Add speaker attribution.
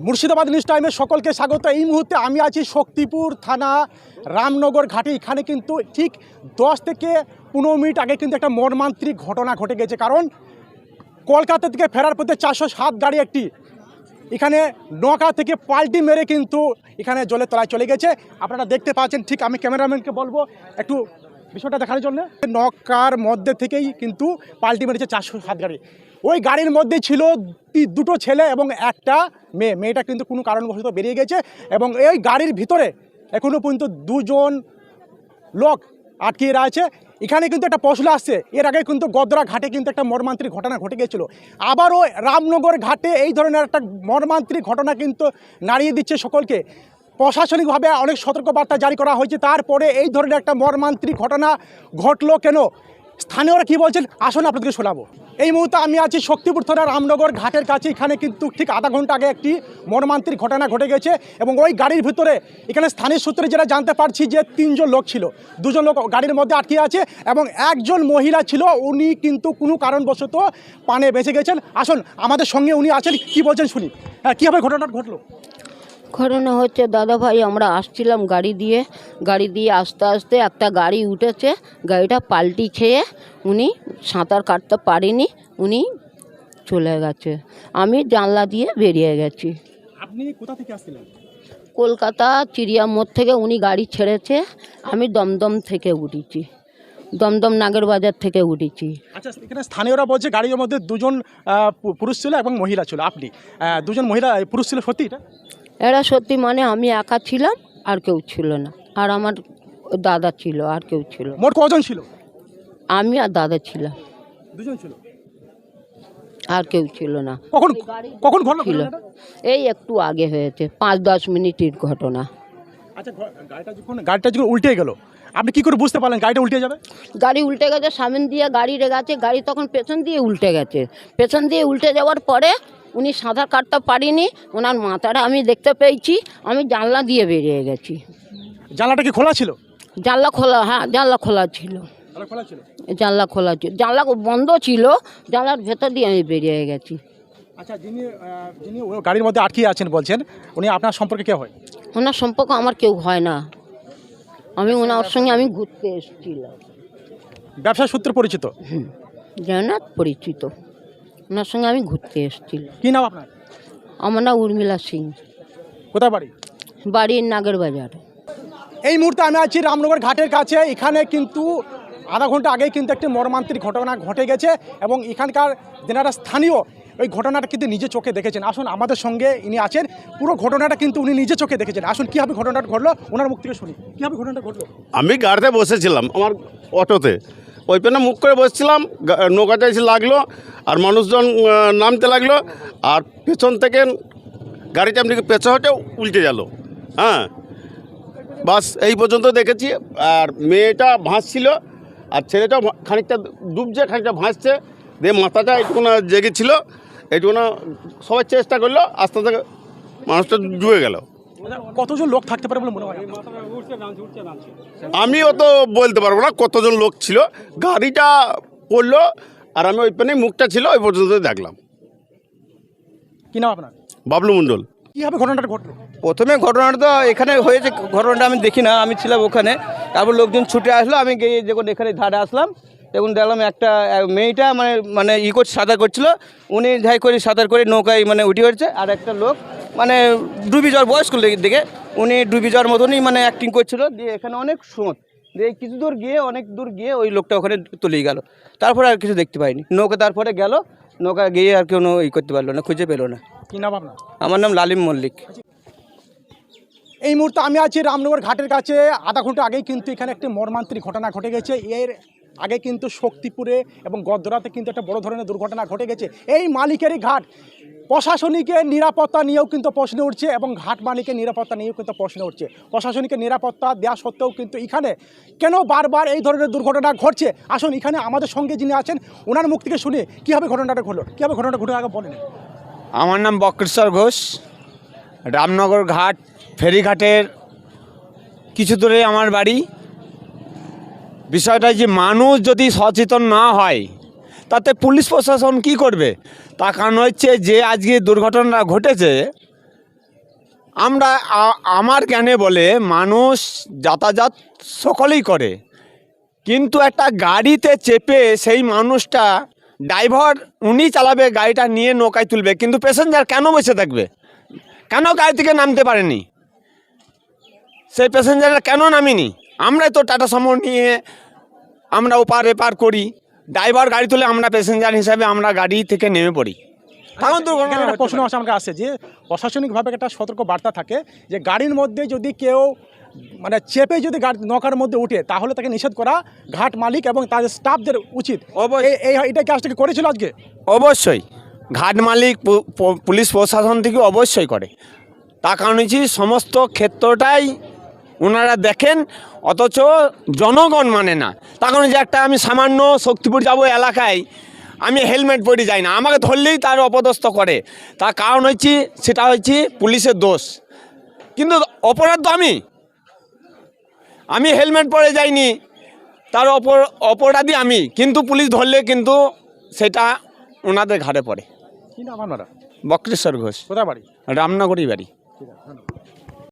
Speaker 1: Murshidabad news টাইমে সকলকে স্বাগত। এই মুহূর্তে আমি আছি শক্তিপুর থানা রামনগর ঘাটে। এখানে কিন্তু ঠিক 10 থেকে 15 মিনিট আগে কিন্তু একটা মর্মান্তিক ঘটনা ঘটে গেছে। কারণ কলকাতা থেকে ফেরার পথে 407 গাড়ি একটি এখানে নৌকা থেকে পাল্টি মেরে কিন্তু এখানে জলের তলায় চলে গেছে। আপনারা দেখতে পাচ্ছেন, ঠিক আমি ক্যামেরাম্যানকে বলবো একটু বিষয়টা দেখানোর জন্য। নৌকার মধ্যে থেকেই কিন্তু পাল্টি মেরেছে 407 গাড়ি। ওই গাড়ির মধ্যে ছিল দুটো ছেলে এবং একটা মেয়ে। মেয়েটা কিন্তু কোনো কারণবশত বেরিয়ে গেছে এবং এই গাড়ির ভিতরে এখনও পর্যন্ত দুজন লোক আটকিয়ে রয়েছে। এখানে কিন্তু একটা প্রশ্ন আসছে, এর আগে কিন্তু গদরা ঘাটে কিন্তু একটা মর্মান্তিক ঘটনা ঘটে গেছিলো। আবারও রামনগর ঘাটে এই ধরনের একটা মর্মান্তিক ঘটনা কিন্তু নাড়িয়ে দিচ্ছে সকলকে। প্রশাসনিকভাবে অনেক সতর্কবার্তা জারি করা হয়েছে, তারপরে এই ধরনের একটা মর্মান্তিক ঘটনা ঘটলো কেন, স্থানীয়রা কী বলছেন আসুন আপনাদেরকে শোনাবো। এই মুহূর্তে আমি আছি শক্তিপুর থানার রামনগর ঘাটের কাছে। এখানে কিন্তু ঠিক আধা ঘন্টা আগে একটি মর্মান্তিক ঘটনা ঘটে গেছে এবং ওই গাড়ির ভিতরে এখানে স্থানীয় সূত্রে যেটা জানতে পারছি যে 3 জন লোক ছিল। 2 জন লোক গাড়ির মধ্যে আটকে আছে এবং একজন মহিলা ছিল, উনি কিন্তু কোনো কারণবশত পানে বেঁচে গেছেন। আসুন আমাদের সঙ্গে উনি আছেন, কি বলছেন শুনি। হ্যাঁ, কীভাবে ঘটনাটা ঘটলো?
Speaker 2: ঘটনা হচ্ছে দাদা ভাই, আমরা আসছিলাম গাড়ি দিয়ে আস্তে আস্তে একটা গাড়ি উঠেছে। গাড়িটা পাল্টি খেয়ে উনি সাঁতার কাটতে পারেনি, উনি চলে গেছে। আমি জানলা দিয়ে বেরিয়ে গেছি।
Speaker 1: আপনি কোথা থেকে আসছিলেন?
Speaker 2: কলকাতা চিড়িয়া মোড় থেকে উনি গাড়ি ছেড়েছে, আমি দমদম থেকে উঠেছি, দমদম নাগের বাজার থেকে উঠেছি।
Speaker 1: আচ্ছা, এখানে স্থানীয়রা বলছে গাড়ির মধ্যে 2 জন পুরুষ ছিল এবং মহিলা ছিল। আপনি 2 জন মহিলা পুরুষ ছিল, সত্যি এটা?
Speaker 2: এরা সত্যি, মানে আমি একা ছিলাম, আর কেউ ছিল না, আর আমার দাদা ছিল, আর কেউ ছিল।
Speaker 1: মোট কজন ছিল?
Speaker 2: আমি আর দাদা ছিলাম,
Speaker 1: 2 জন ছিল,
Speaker 2: আর কেউ ছিল না।
Speaker 1: কখন ঘটলো
Speaker 2: ছিল
Speaker 1: ঘটনাটা?
Speaker 2: এই একটু আগে হয়েছে, 5-10 মিনিটের ঘটনা।
Speaker 1: আচ্ছা, গাড়িটা যখন উল্টে গেল, আপনি কি করে বুঝতে পারলেন গাড়িটা উল্টে যাবে?
Speaker 2: গাড়ি উল্টে গেছে, সামনে দিয়ে গাড়ি রেগেছে, গাড়ি তখন পেছন দিয়ে উল্টে গেছে। পেছন দিয়ে উল্টে যাওয়ার পরে উনি সাঁতার কাটতে পারিনি, ওনার মাথাটা আমি দেখতে পেয়েছি। আমি জানলা দিয়ে বেরিয়ে গেছি।
Speaker 1: জানলাটা কি খোলা ছিল?
Speaker 2: জানলা খোলা, হ্যাঁ জানলা খোলা ছিল, জানলা খোলা ছিল, জানলা বন্ধ ছিল, জানলার ভেতর দিয়ে আমি বেরিয়ে গেছি।
Speaker 1: আচ্ছা, যিনি গাড়ির মধ্যে আটকে আছেন বলছেন, উনি আপনার সম্পর্কে কে হয়?
Speaker 2: ওনার সম্পর্ক আমার কেউ হয় না, আমি ওনার সঙ্গে আমি ঘুরতে এসেছিলাম।
Speaker 1: ব্যবসা সূত্রে পরিচিত?
Speaker 2: জগন্নাথ পরিচিত, ওনার সঙ্গে আমি ঘুরতে এসেছিলাম।
Speaker 1: কি নাম আপনার?
Speaker 2: আমার নাম উর্মিলা সিং,
Speaker 1: কোথায় বাড়ি?
Speaker 2: বাড়ির নাগের বাজার।
Speaker 1: এই মুহূর্তে আমি আছি রামনগর ঘাটের কাছে। এখানে কিন্তু আধা ঘন্টা আগে কিন্তু একটি মর্মান্তিক ঘটনা ঘটে গেছে এবং এখানকার যেনারা স্থানীয় ওই ঘটনাটা কিন্তু নিজে চোখে দেখেছেন। আসুন আমাদের সঙ্গে ইনি আছেন, পুরো ঘটনাটা কিন্তু উনি নিজে চোখে দেখেছেন। আসুন কীভাবে ঘটনাটা ঘটলো ওনার মুখ থেকে শুনি, কীভাবে ঘটনাটা ঘটলো।
Speaker 3: আমি গাড়িতে বসেছিলাম, আমার অটোতে ওই পেনে মুখ করে বসছিলাম, নৌকাটা এসে লাগলো আর মানুষজন নামতে লাগলো, আর পেছন থেকে গাড়িটা এমনি পেছন হটে উল্টে গেল। হ্যাঁ, বাস এই পর্যন্ত দেখেছি। আর মেয়েটা ভাসছিল আর ছেলেটা খানিকটা ডুবছে, খানিকটা ভাসছে, দিয়ে মাথাটা একটুকুনা জেগেছিল, একটুকুনা সবাই চেষ্টা করলো, আস্তে আস্তে মানুষটা ডুবে গেল।
Speaker 1: কতজন লোক থাকতে পারে বলে মনে হয়?
Speaker 3: আমি অত বলতে পারবো না কতজন লোক ছিল, গাড়িটা পড়লো আর আমি ওই পেনে মুখটা ছিল ওই পর্যন্ত দেখলাম।
Speaker 1: কি নাম আপনার?
Speaker 3: বাবলু মণ্ডল।
Speaker 1: কীভাবে ঘটনাটা ঘটলো?
Speaker 4: প্রথমে ঘটনাটা তো এখানে হয়েছে, ঘটনাটা আমি দেখি না, আমি ছিলাম ওখানে। তারপর লোকজন ছুটে আসলো, আমি গিয়ে যখন এখানে ধারে আসলাম তখন দেখলাম একটা মেয়েটা মানে করছে, সাঁতার করছিল, উনি যাই করে সাঁতার করে নৌকায় মানে উঠে পড়ছে। আর একটা লোক মানে ডুবি যাওয়ার বয়স্ক দিকে, উনি ডুবি যাওয়ার মতনই মানে অ্যাক্টিং করছিল। দিয়ে এখানে অনেক স্রোত, দিয়ে কিছু দূর গিয়ে অনেক দূর গিয়ে ওই লোকটা ওখানে তলিয়ে গেল। তারপরে আর কিছু দেখতে পাইনি, নৌকা তারপরে গেল, নৌকা গিয়ে আর কেউ করতে পারলো না, খুঁজে পেলো না।
Speaker 1: কি নাম আপনার?
Speaker 4: আমার নাম লালিম মল্লিক।
Speaker 1: এই মুহূর্তে আমি আছি রামনগর ঘাটের কাছে। আধা ঘন্টা আগেই কিন্তু এখানে একটি মর্মান্তিক ঘটনা ঘটে গেছে। এর আগে কিন্তু শক্তিপুরে এবং গদরাতে কিন্তু একটা বড় ধরনের দুর্ঘটনা ঘটে গেছে। এই মালিকেরই ঘাট, প্রশাসনিকের নিরাপত্তা নিয়েও কিন্তু প্রশ্ন উঠছে এবং ঘাট মালিকের নিরাপত্তা নিয়েও কিন্তু প্রশ্ন উঠছে। প্রশাসনিকের নিরাপত্তা দেওয়া সত্ত্বেও কিন্তু এখানে কেন বারবার এই ধরনের দুর্ঘটনা ঘটছে। আসুন এখানে আমাদের সঙ্গে যিনি আছেন ওনার মুখ থেকে শুনে কীভাবে ঘটনাটা ঘটলো, কীভাবে ঘটনাটা ঘটে আগে বলেন।
Speaker 5: আমার নাম বক্রেশ্বর ঘোষ, রামনগর ঘাট ফেরিঘাটের কিছু দূরে আমার বাড়ি। বিষয়টা যে মানুষ যদি সচেতন না হয় তাতে পুলিশ প্রশাসন কি করবে? তার কারণ হচ্ছে যে আজকে দুর্ঘটনাটা ঘটেছে আমার জ্ঞানে বলে মানুষ যাতায়াত সকলেই করে, কিন্তু একটা গাড়িতে চেপে সেই মানুষটা ড্রাইভার উনি চালাবে, গাড়িটা নিয়ে নৌকায় তুলবে, কিন্তু প্যাসেঞ্জার কেন বসে থাকবে? কেন গাড়ি থেকে নামতে পারেনি? সেই প্যাসেঞ্জাররা কেন নামিনি? আমরাই তো টাটা সমর নিয়ে আমরা ওপার এপার করি, ড্রাইভার গাড়ি তুলে, আমরা প্যাসেঞ্জার হিসাবে আমরা গাড়ি থেকে নেমে পড়ি। তখন দুর্ঘটনা
Speaker 1: এখানে একটা
Speaker 5: হতে
Speaker 1: প্রশ্ন
Speaker 5: পারে।
Speaker 1: আসে আমার কাছে যে প্রশাসনিকভাবে একটা সতর্ক বার্তা থাকে যে গাড়ির মধ্যে যদি কেউ মানে চেপে যদি গাড়ি নৌকার মধ্যে উঠে তাহলে তাকে নিষেধ করা ঘাট মালিক এবং তাদের স্টাফদের উচিত।
Speaker 5: অবশ্যই।
Speaker 1: এটা কাজটা কি করেছিল আজকে?
Speaker 5: অবশ্যই ঘাট মালিক পুলিশ প্রশাসন থেকে অবশ্যই করে। তার কারণ হচ্ছে সমস্ত ক্ষেত্রটাই ওনারা দেখেন, অথচ জনগণ মানে না। তার কারণ যে একটা আমি সামান্য শক্তিপুর যাব এলাকায়, আমি হেলমেট পরে যাই না, আমাকে ধরলেই তার অপদস্থ করে। তার কারণ হচ্ছে সেটা হচ্ছে পুলিশের দোষ, কিন্তু অপরাধ তো আমি হেলমেট পরে যাইনি, তার অপরাধী আমি, কিন্তু পুলিশ ধরলে কিন্তু সেটা ওনাদের ঘাড়ে পড়ে।
Speaker 1: কি না আমার
Speaker 5: বক্রেশ্বর ঘোষ,
Speaker 1: কোথায় বাড়ি?
Speaker 5: রামনগরই বাড়ি।
Speaker 1: ঠিক আছে, ধন্যবাদ।